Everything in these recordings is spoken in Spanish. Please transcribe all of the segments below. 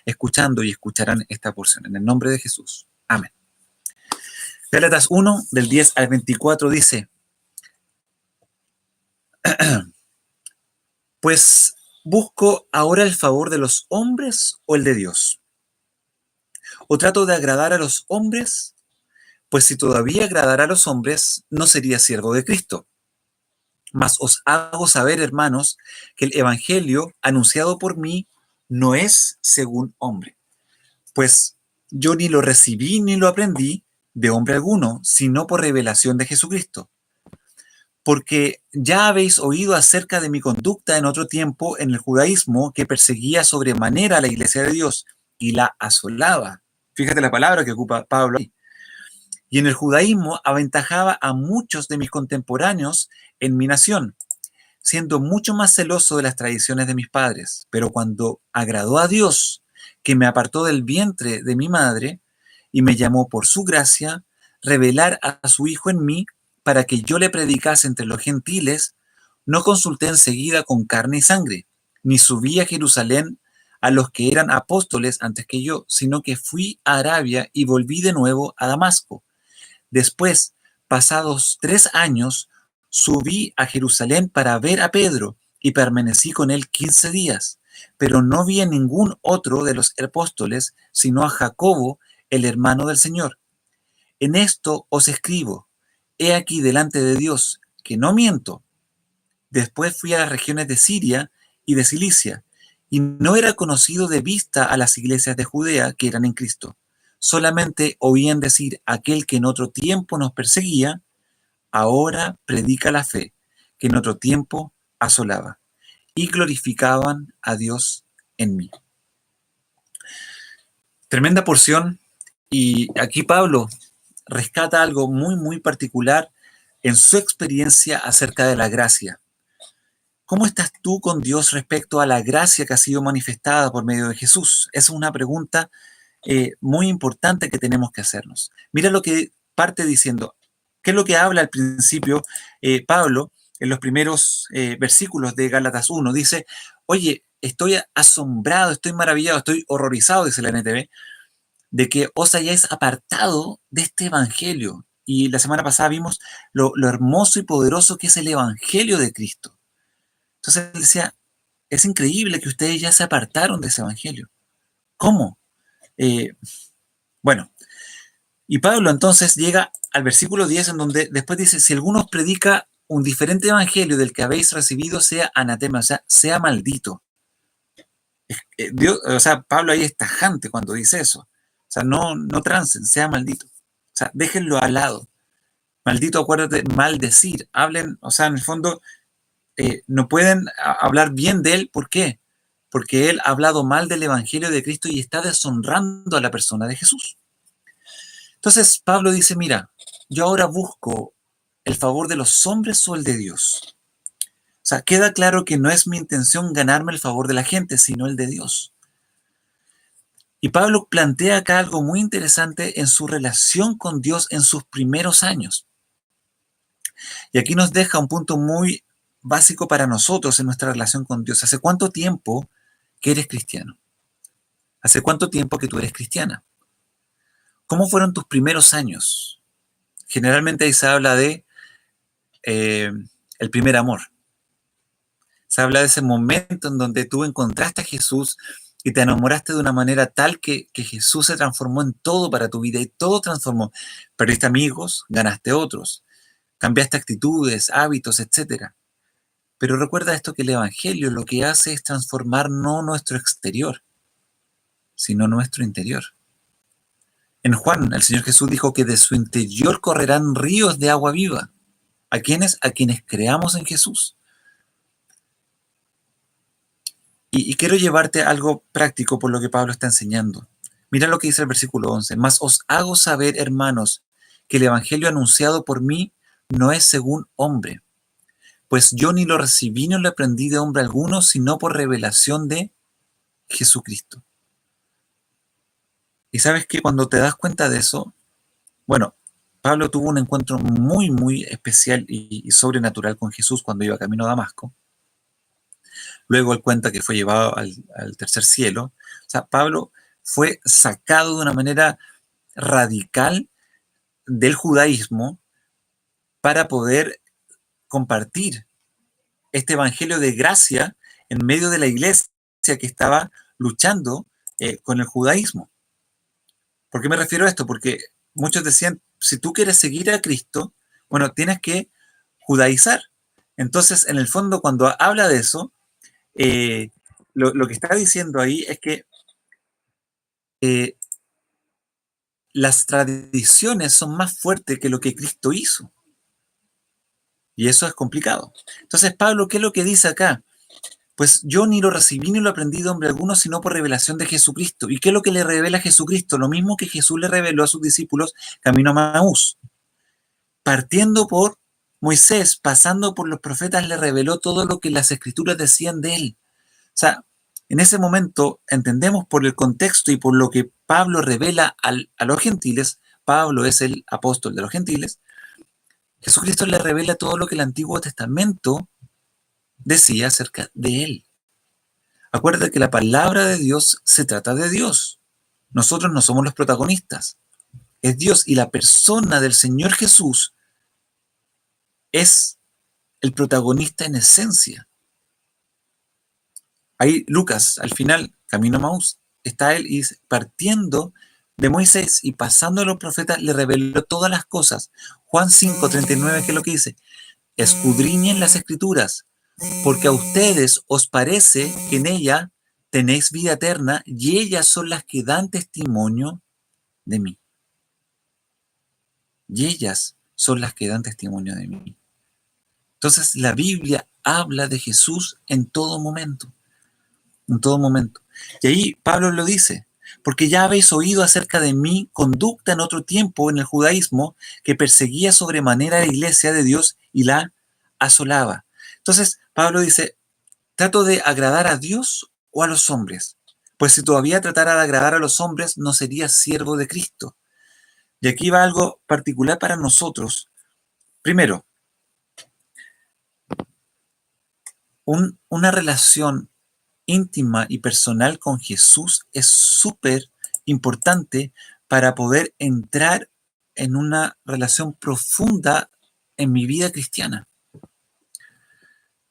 escuchando y escucharán esta porción. En el nombre de Jesús. Amén. Gálatas 1, del 10 al 24 dice: Pues, ¿busco ahora el favor de los hombres o el de Dios? ¿O trato de agradar a los hombres? Pues si todavía agradara a los hombres, no sería siervo de Cristo. Mas os hago saber, hermanos, que el evangelio anunciado por mí no es según hombre. Pues yo ni lo recibí ni lo aprendí de hombre alguno, sino por revelación de Jesucristo. Porque ya habéis oído acerca de mi conducta en otro tiempo en el judaísmo, que perseguía sobremanera a la iglesia de Dios y la asolaba. Fíjate la palabra que ocupa Pablo ahí. Y en el judaísmo aventajaba a muchos de mis contemporáneos en mi nación, siendo mucho más celoso de las tradiciones de mis padres. Pero cuando agradó a Dios, que me apartó del vientre de mi madre y me llamó por su gracia, revelar a su Hijo en mí para que yo le predicase entre los gentiles, no consulté enseguida con carne y sangre, ni subí a Jerusalén a los que eran apóstoles antes que yo, sino que fui a Arabia y volví de nuevo a Damasco. Después, pasados 3 años, subí a Jerusalén para ver a Pedro y permanecí con él 15 días, pero no vi a ningún otro de los apóstoles, sino a Jacobo, el hermano del Señor. En esto os escribo, he aquí delante de Dios, que no miento. Después fui a las regiones de Siria y de Cilicia, y no era conocido de vista a las iglesias de Judea que eran en Cristo. Solamente oían decir: aquel que en otro tiempo nos perseguía, ahora predica la fe, que en otro tiempo asolaba. Y glorificaban a Dios en mí. Tremenda porción. Y aquí Pablo rescata algo muy, muy particular en su experiencia acerca de la gracia. ¿Cómo estás tú con Dios respecto a la gracia que ha sido manifestada por medio de Jesús? Esa es una pregunta muy importante que tenemos que hacernos. Mira lo que parte diciendo. ¿Qué es lo que habla al principio Pablo en los primeros versículos de Gálatas 1? Dice: oye, estoy asombrado, estoy maravillado, estoy horrorizado, dice la NTV, de que os hayáis apartado de este evangelio. Y la semana pasada vimos lo hermoso y poderoso que es el evangelio de Cristo. Entonces él decía: es increíble que ustedes ya se apartaron de ese evangelio. ¿Cómo? Bueno, y Pablo entonces llega al versículo 10, en donde después dice: si alguno predica un diferente evangelio del que habéis recibido, sea anatema, o sea, sea maldito. Dios, o sea, Pablo ahí es tajante cuando dice eso. O sea, no trancen, sea maldito. O sea, déjenlo al lado. Maldito, acuérdate, maldecir. Hablen, o sea, en el fondo, no pueden hablar bien de él. ¿Por qué? Porque él ha hablado mal del evangelio de Cristo y está deshonrando a la persona de Jesús. Entonces Pablo dice: mira, yo ahora busco el favor de los hombres o el de Dios. O sea, queda claro que no es mi intención ganarme el favor de la gente, sino el de Dios. Y Pablo plantea acá algo muy interesante en su relación con Dios en sus primeros años. Y aquí nos deja un punto muy básico para nosotros en nuestra relación con Dios. ¿Hace cuánto tiempo que eres cristiano? ¿Hace cuánto tiempo que tú eres cristiana? ¿Cómo fueron tus primeros años? Generalmente ahí se habla de el primer amor. Se habla de ese momento en donde tú encontraste a Jesús y te enamoraste de una manera tal que Jesús se transformó en todo para tu vida y todo transformó. Perdiste amigos, ganaste otros, cambiaste actitudes, hábitos, etc. Pero recuerda esto, que el Evangelio lo que hace es transformar no nuestro exterior, sino nuestro interior. En Juan, el Señor Jesús dijo que de su interior correrán ríos de agua viva. ¿A quiénes? A quienes creamos en Jesús. Y quiero llevarte a algo práctico por lo que Pablo está enseñando. Mira lo que dice el versículo 11. Mas os hago saber, hermanos, que el evangelio anunciado por mí no es según hombre. Pues yo ni lo recibí ni lo aprendí de hombre alguno, sino por revelación de Jesucristo. Y sabes que cuando te das cuenta de eso, bueno, Pablo tuvo un encuentro muy, muy especial y sobrenatural con Jesús cuando iba camino a Damasco. Luego él cuenta que fue llevado al tercer cielo. O sea, Pablo fue sacado de una manera radical del judaísmo para poder compartir este evangelio de gracia en medio de la iglesia que estaba luchando con el judaísmo. ¿Por qué me refiero a esto? Porque muchos decían, si tú quieres seguir a Cristo, bueno, tienes que judaizar. Entonces, en el fondo, cuando habla de eso, lo que está diciendo ahí es que eh, las tradiciones son más fuertes que lo que Cristo hizo. Y eso es complicado. Entonces, Pablo, ¿qué es lo que dice acá? Pues yo ni lo recibí ni lo aprendí de hombre alguno, sino por revelación de Jesucristo. ¿Y qué es lo que le revela a Jesucristo? Lo mismo que Jesús le reveló a sus discípulos camino a Maús. Partiendo por Moisés, pasando por los profetas, le reveló todo lo que las escrituras decían de él. O sea, en ese momento entendemos por el contexto y por lo que Pablo revela a los gentiles, Pablo es el apóstol de los gentiles, Jesucristo le revela todo lo que el Antiguo Testamento decía acerca de él. Acuérdate que la palabra de Dios se trata de Dios. Nosotros no somos los protagonistas. Es Dios y la persona del Señor Jesús es el protagonista en esencia. Ahí Lucas, al final, camino a Maús, está él y partiendo de Moisés y pasando a los profetas, le reveló todas las cosas. Juan 5:39, ¿qué es lo que dice? Escudriñen las escrituras, porque a ustedes os parece que en ella tenéis vida eterna y ellas son las que dan testimonio de mí. Y ellas son las que dan testimonio de mí. Entonces la Biblia habla de Jesús en todo momento. En todo momento. Y ahí Pablo lo dice, porque ya habéis oído acerca de mi conducta en otro tiempo en el judaísmo, que perseguía sobremanera a la iglesia de Dios y la asolaba. Entonces Pablo dice, ¿trato de agradar a Dios o a los hombres? Pues si todavía tratara de agradar a los hombres, no sería siervo de Cristo. Y aquí va algo particular para nosotros. Primero, una relación íntima y personal con Jesús es súper importante para poder entrar en una relación profunda en mi vida cristiana.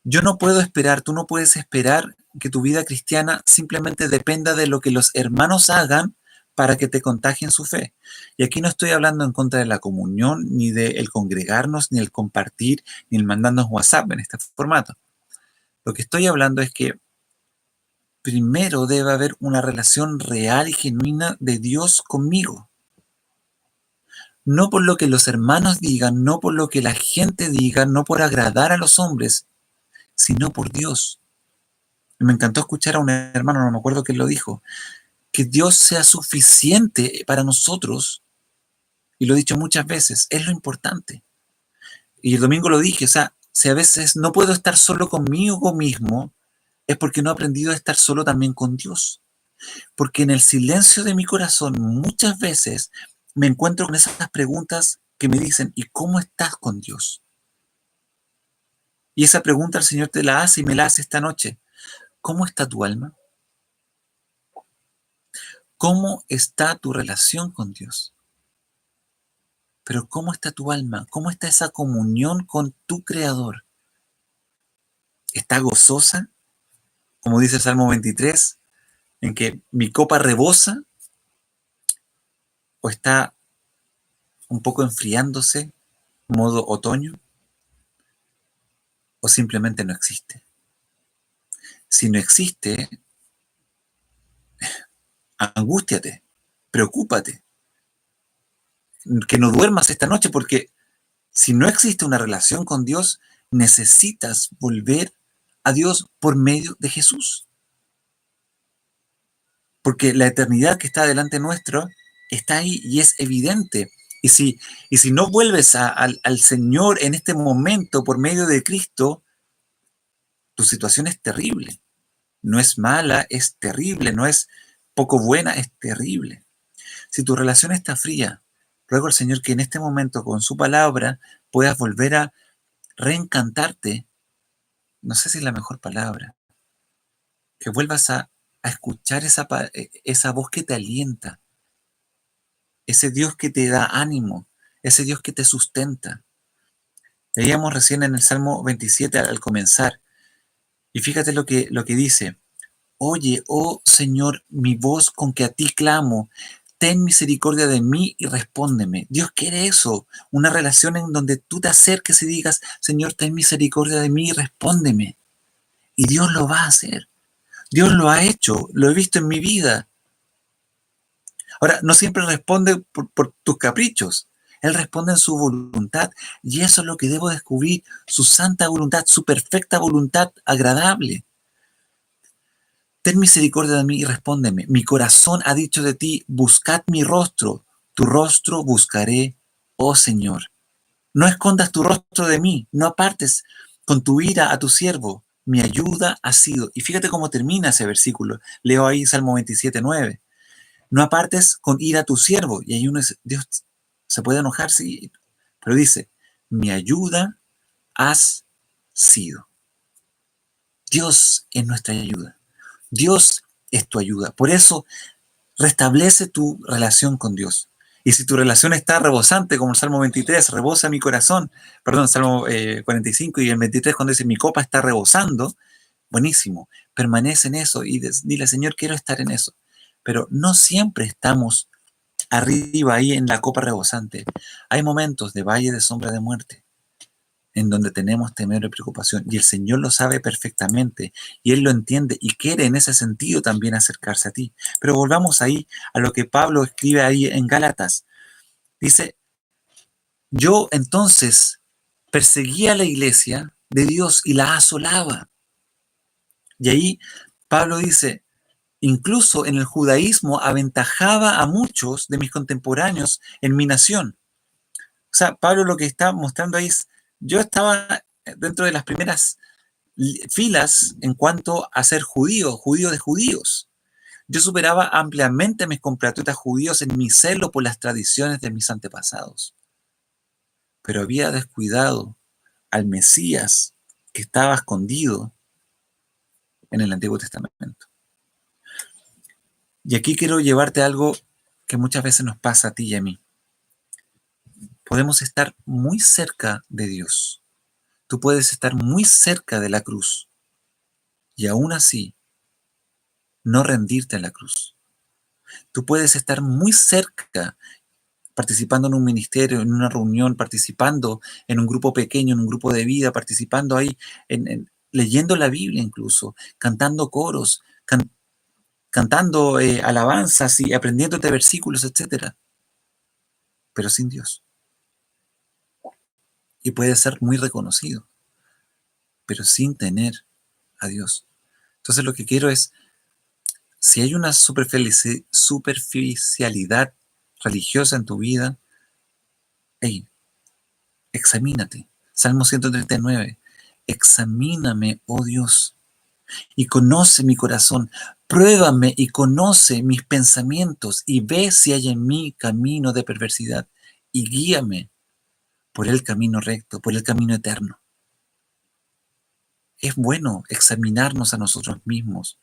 Yo no puedo esperar, tú no puedes esperar que tu vida cristiana simplemente dependa de lo que los hermanos hagan para que te contagien su fe. Y aquí no estoy hablando en contra de la comunión, ni de el congregarnos, ni el compartir, ni el mandarnos WhatsApp en este formato. Lo que estoy hablando es que primero debe haber una relación real y genuina de Dios conmigo. No por lo que los hermanos digan, no por lo que la gente diga, no por agradar a los hombres, sino por Dios. Y me encantó escuchar a un hermano, no me acuerdo quién lo dijo, que Dios sea suficiente para nosotros, y lo he dicho muchas veces, es lo importante. Y el domingo lo dije, o sea, si a veces no puedo estar solo conmigo mismo, es porque no he aprendido a estar solo también con Dios. Porque en el silencio de mi corazón muchas veces me encuentro con esas preguntas que me dicen, ¿y cómo estás con Dios? Y esa pregunta el Señor te la hace y me la hace esta noche. ¿Cómo está tu alma? ¿Cómo está tu relación con Dios? Pero ¿cómo está tu alma? ¿Cómo está esa comunión con tu Creador? ¿Está gozosa? Como dice el Salmo 23, en que mi copa rebosa, o está un poco enfriándose, modo otoño, o simplemente no existe. Si no existe, angústiate, preocúpate, que no duermas esta noche, porque si no existe una relación con Dios, necesitas volver a Dios por medio de Jesús. Porque la eternidad que está delante nuestro está ahí y es evidente. Y si no vuelves al Señor en este momento por medio de Cristo, tu situación es terrible. No es mala, es terrible. No es poco buena, es terrible. Si tu relación está fría, ruego al Señor que en este momento con su palabra puedas volver a reencantarte. No sé si es la mejor palabra. Que vuelvas a a escuchar esa voz que te alienta, ese Dios que te da ánimo, ese Dios que te sustenta. Leíamos recién en el Salmo 27 al comenzar, y fíjate lo que dice. Oye, oh Señor, mi voz con que a ti clamo, ten misericordia de mí y respóndeme. Dios quiere eso, una relación en donde tú te acerques y digas, Señor, ten misericordia de mí y respóndeme. Y Dios lo va a hacer. Dios lo ha hecho, lo he visto en mi vida. Ahora, no siempre responde por tus caprichos. Él responde en su voluntad y eso es lo que debo descubrir, su santa voluntad, su perfecta voluntad agradable. Ten misericordia de mí y respóndeme. Mi corazón ha dicho de ti, buscad mi rostro. Tu rostro buscaré, oh Señor. No escondas tu rostro de mí, no apartes con tu ira a tu siervo. Mi ayuda ha sido. Y fíjate cómo termina ese versículo. Leo ahí Salmo 27:9. No apartes con ira a tu siervo. Y ahí uno dice, Dios se puede enojar, sí. Pero dice, mi ayuda has sido. Dios es nuestra ayuda. Dios es tu ayuda. Por eso, restablece tu relación con Dios. Y si tu relación está rebosante, como el Salmo 23, rebosa mi corazón, perdón, Salmo 45 y el 23 cuando dice mi copa está rebosando, buenísimo, permanece en eso y dile, Señor, quiero estar en eso. Pero no siempre estamos arriba ahí en la copa rebosante. Hay momentos de valle de sombra de muerte en donde tenemos temor y preocupación, y el Señor lo sabe perfectamente, y Él lo entiende y quiere en ese sentido también acercarse a ti. Pero volvamos ahí a lo que Pablo escribe ahí en Gálatas. Dice, yo entonces perseguía a la iglesia de Dios y la asolaba. Y ahí Pablo dice, incluso en el judaísmo aventajaba a muchos de mis contemporáneos en mi nación. O sea, Pablo lo que está mostrando ahí es, yo estaba dentro de las primeras filas en cuanto a ser judío, judío de judíos. Yo superaba ampliamente a mis compatriotas judíos en mi celo por las tradiciones de mis antepasados. Pero había descuidado al Mesías que estaba escondido en el Antiguo Testamento. Y aquí quiero llevarte a algo que muchas veces nos pasa a ti y a mí. Podemos estar muy cerca de Dios. Tú puedes estar muy cerca de la cruz y aún así no rendirte en la cruz. Tú puedes estar muy cerca participando en un ministerio, en una reunión, participando en un grupo pequeño, en un grupo de vida, participando ahí, leyendo la Biblia incluso, cantando coros, cantando alabanzas y aprendiéndote versículos, etcétera, pero sin Dios. Y puede ser muy reconocido, pero sin tener a Dios. Entonces lo que quiero es, si hay una superficialidad religiosa en tu vida, hey, examínate. Salmo 139. Examíname, oh Dios, y conoce mi corazón. Pruébame y conoce mis pensamientos y ve si hay en mí camino de perversidad y guíame por el camino recto, por el camino eterno. Es bueno examinarnos a nosotros mismos.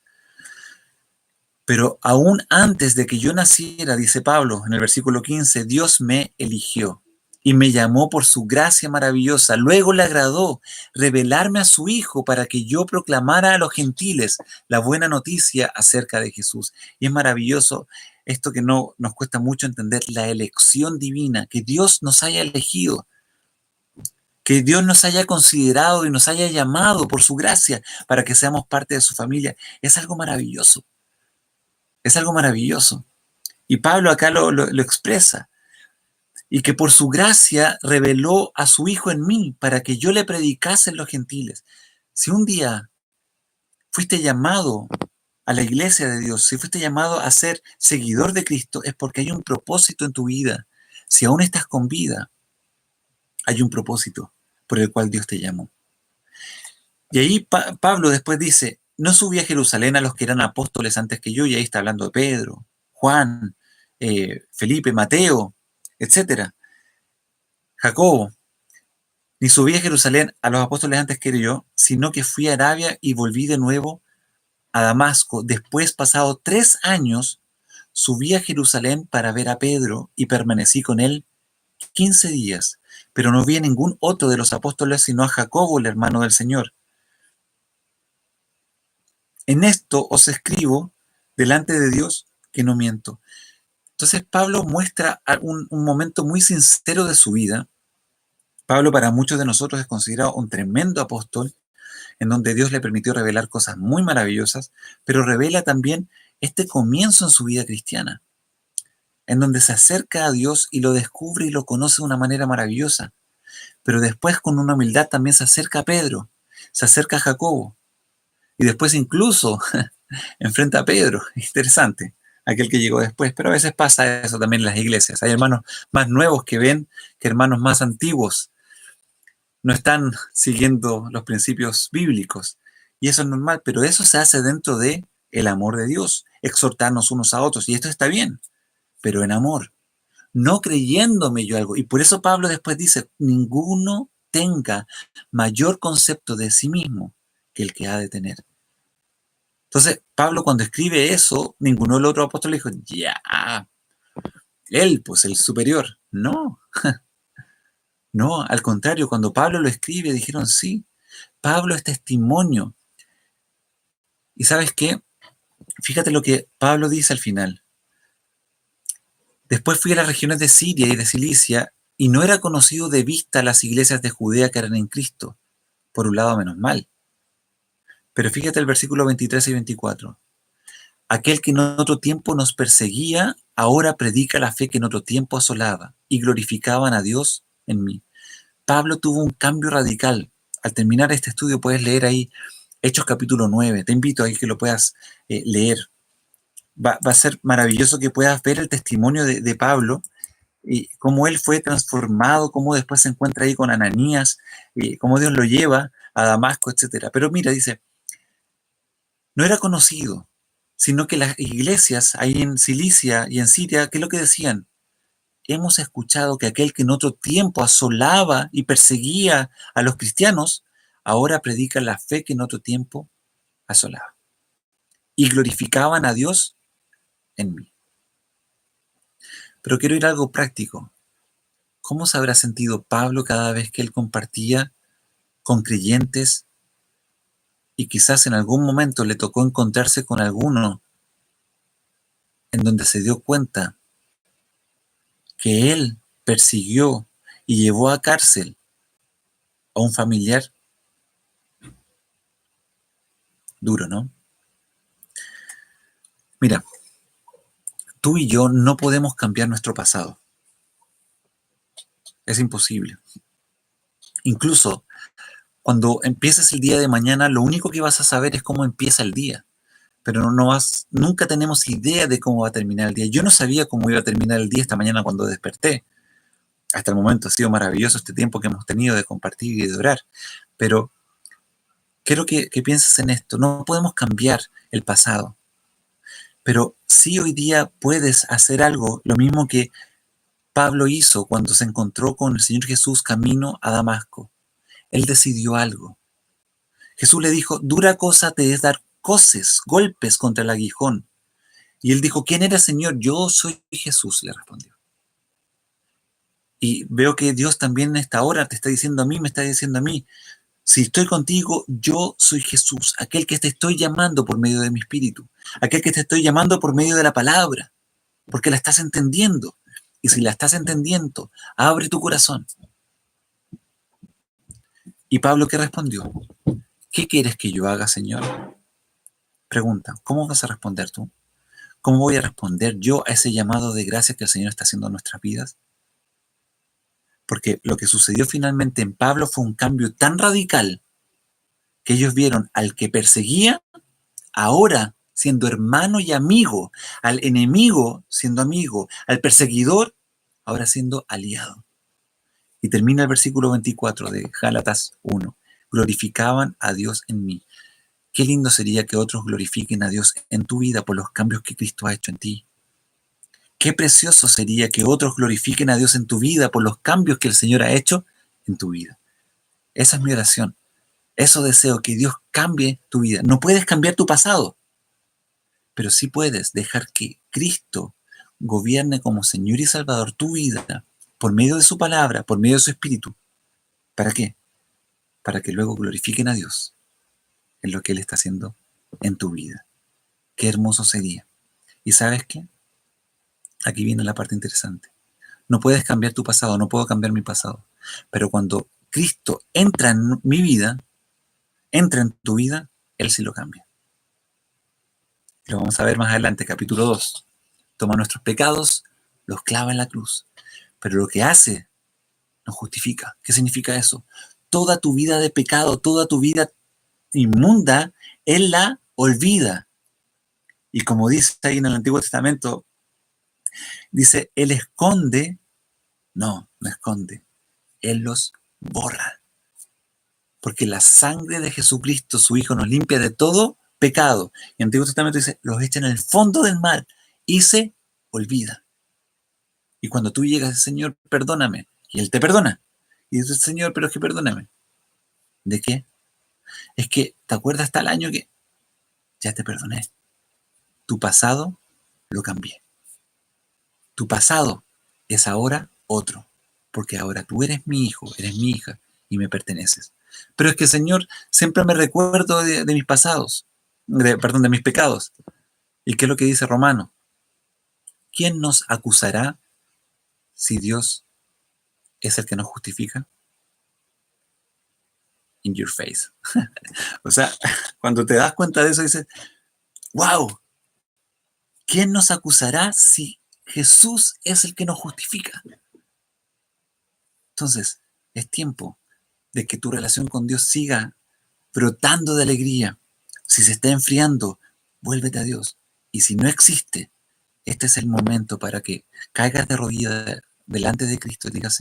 Pero aún antes de que yo naciera, dice Pablo en el versículo 15, Dios me eligió y me llamó por su gracia maravillosa. Luego le agradó revelarme a su Hijo para que yo proclamara a los gentiles la buena noticia acerca de Jesús. Y es maravilloso esto que no nos cuesta mucho entender, la elección divina, que Dios nos haya elegido, que Dios nos haya considerado y nos haya llamado por su gracia para que seamos parte de su familia. Es algo maravilloso. Es algo maravilloso. Y Pablo acá lo expresa. Y que por su gracia reveló a su Hijo en mí para que yo le predicase en los gentiles. Si un día fuiste llamado a la iglesia de Dios, si fuiste llamado a ser seguidor de Cristo, es porque hay un propósito en tu vida. Si aún estás con vida, hay un propósito por el cual Dios te llamó. Y ahí Pablo después dice, no subí a Jerusalén a los que eran apóstoles antes que yo, y ahí está hablando de Pedro, Juan, Felipe, Mateo, etcétera, Jacobo. Ni subí a Jerusalén a los apóstoles antes que yo, sino que fui a Arabia y volví de nuevo a Damasco, después, pasado 3 años, subí a Jerusalén para ver a Pedro y permanecí con él 15 días, pero no vi a ningún otro de los apóstoles sino a Jacobo, el hermano del Señor. En esto os escribo delante de Dios que no miento. Entonces Pablo muestra un momento muy sincero de su vida. Pablo para muchos de nosotros es considerado un tremendo apóstol, en donde Dios le permitió revelar cosas muy maravillosas, pero revela también este comienzo en su vida cristiana, en donde se acerca a Dios y lo descubre y lo conoce de una manera maravillosa. Pero después con una humildad también se acerca a Pedro, se acerca a Jacobo, y después incluso enfrenta a Pedro. Interesante, aquel que llegó después. Pero a veces pasa eso también en las iglesias. Hay hermanos más nuevos que ven que hermanos más antiguos. No están siguiendo los principios bíblicos. Y eso es normal, pero eso se hace dentro de el amor de Dios, exhortarnos unos a otros. Y esto está bien, pero en amor, no creyéndome yo algo. Y por eso Pablo después dice, ninguno tenga mayor concepto de sí mismo que el que ha de tener. Entonces, Pablo cuando escribe eso, ninguno de los otros apóstoles dijo, ya, él, pues el superior. No, no, al contrario, cuando Pablo lo escribe, dijeron, sí, Pablo es testimonio. ¿Y sabes qué? Fíjate lo que Pablo dice al final. Después fui a las regiones de Siria y de Cilicia, y no era conocido de vista las iglesias de Judea que eran en Cristo. Por un lado, menos mal. Pero fíjate el versículo 23 y 24. Aquel que en otro tiempo nos perseguía, ahora predica la fe que en otro tiempo asolaba, y glorificaban a Dios en mí. Pablo tuvo un cambio radical. Al terminar este estudio puedes leer ahí Hechos capítulo 9. Te invito a que lo puedas leer. Va a ser maravilloso que puedas ver el testimonio de Pablo y cómo él fue transformado, cómo después se encuentra ahí con Ananías, cómo Dios lo lleva a Damasco, etc. Pero mira, dice, no era conocido, sino que las iglesias ahí en Cilicia y en Siria, ¿qué es lo que decían? Hemos escuchado que aquel que en otro tiempo asolaba y perseguía a los cristianos, ahora predica la fe que en otro tiempo asolaba. Y glorificaban a Dios en mí. Pero quiero ir a algo práctico. ¿Cómo se habrá sentido Pablo cada vez que él compartía con creyentes y quizás en algún momento le tocó encontrarse con alguno en donde se dio cuenta que él persiguió y llevó a cárcel a un familiar? Duro, ¿no? Mira, tú y yo no podemos cambiar nuestro pasado. Es imposible. Incluso cuando empieces el día de mañana, lo único que vas a saber es cómo empieza el día. Pero nunca tenemos idea de cómo va a terminar el día. Yo no sabía cómo iba a terminar el día esta mañana cuando desperté. Hasta el momento ha sido maravilloso este tiempo que hemos tenido de compartir y de orar. Pero quiero que pienses en esto. No podemos cambiar el pasado. Pero sí hoy día puedes hacer algo, lo mismo que Pablo hizo cuando se encontró con el Señor Jesús camino a Damasco. Él decidió algo. Jesús le dijo, dura cosa te es dar coces, golpes contra el aguijón. Y él dijo, ¿quién eres, Señor? Yo soy Jesús, le respondió. Y veo que Dios también en esta hora te está diciendo a mí, me está diciendo a mí, si estoy contigo, yo soy Jesús, aquel que te estoy llamando por medio de mi espíritu, aquel que te estoy llamando por medio de la palabra, porque la estás entendiendo. Y si la estás entendiendo, abre tu corazón. ¿Y Pablo qué respondió? ¿Qué quieres que yo haga, Señor? Pregunta, ¿cómo vas a responder tú? ¿Cómo voy a responder yo a ese llamado de gracia que el Señor está haciendo en nuestras vidas? Porque lo que sucedió finalmente en Pablo fue un cambio tan radical que ellos vieron al que perseguía ahora siendo hermano y amigo, al enemigo siendo amigo, al perseguidor ahora siendo aliado. Y termina el versículo 24 de Gálatas 1. Glorificaban a Dios en mí. Qué lindo sería que otros glorifiquen a Dios en tu vida por los cambios que Cristo ha hecho en ti. Qué precioso sería que otros glorifiquen a Dios en tu vida por los cambios que el Señor ha hecho en tu vida. Esa es mi oración. Eso deseo, que Dios cambie tu vida. No puedes cambiar tu pasado. pero sí puedes dejar que Cristo gobierne como Señor y Salvador tu vida por medio de su palabra, por medio de su Espíritu. ¿Para qué? Para que luego glorifiquen a Dios en lo que Él está haciendo en tu vida. Qué hermoso sería. ¿Y sabes qué? Aquí viene la parte interesante. No puedes cambiar tu pasado, no puedo cambiar mi pasado. Pero cuando Cristo entra en mi vida, entra en tu vida, Él sí lo cambia. Lo vamos a ver más adelante, capítulo 2. Toma nuestros pecados, los clava en la cruz. Pero lo que hace, nos justifica. ¿Qué significa eso? Toda tu vida de pecado, toda tu vida inmunda, Él la olvida. Y como dice ahí en el Antiguo Testamento, dice, Él esconde, no esconde, Él los borra. Porque la sangre de Jesucristo, su Hijo, nos limpia de todo pecado. Y el Antiguo Testamento dice, los echa en el fondo del mar y se olvida. Y cuando tú llegas, Señor, perdóname, y Él te perdona. Y dices, Señor, pero es que perdóname. ¿De qué? Es que te acuerdas tal año que ya te perdoné. Tu pasado lo cambié. Tu pasado es ahora otro. Porque ahora tú eres mi hijo, eres mi hija y me perteneces. Pero es que, Señor, siempre me recuerdo de mis pasados, de mis pecados. ¿Y qué es lo que dice Romano? ¿Quién nos acusará si Dios es el que nos justifica? In your face. O sea, cuando te das cuenta de eso, dices, wow, ¿quién nos acusará si Jesús es el que nos justifica? Entonces, es tiempo de que tu relación con Dios siga brotando de alegría. Si se está enfriando, vuélvete a Dios. Y si no existe, este es el momento para que caigas de rodillas delante de Cristo y digas,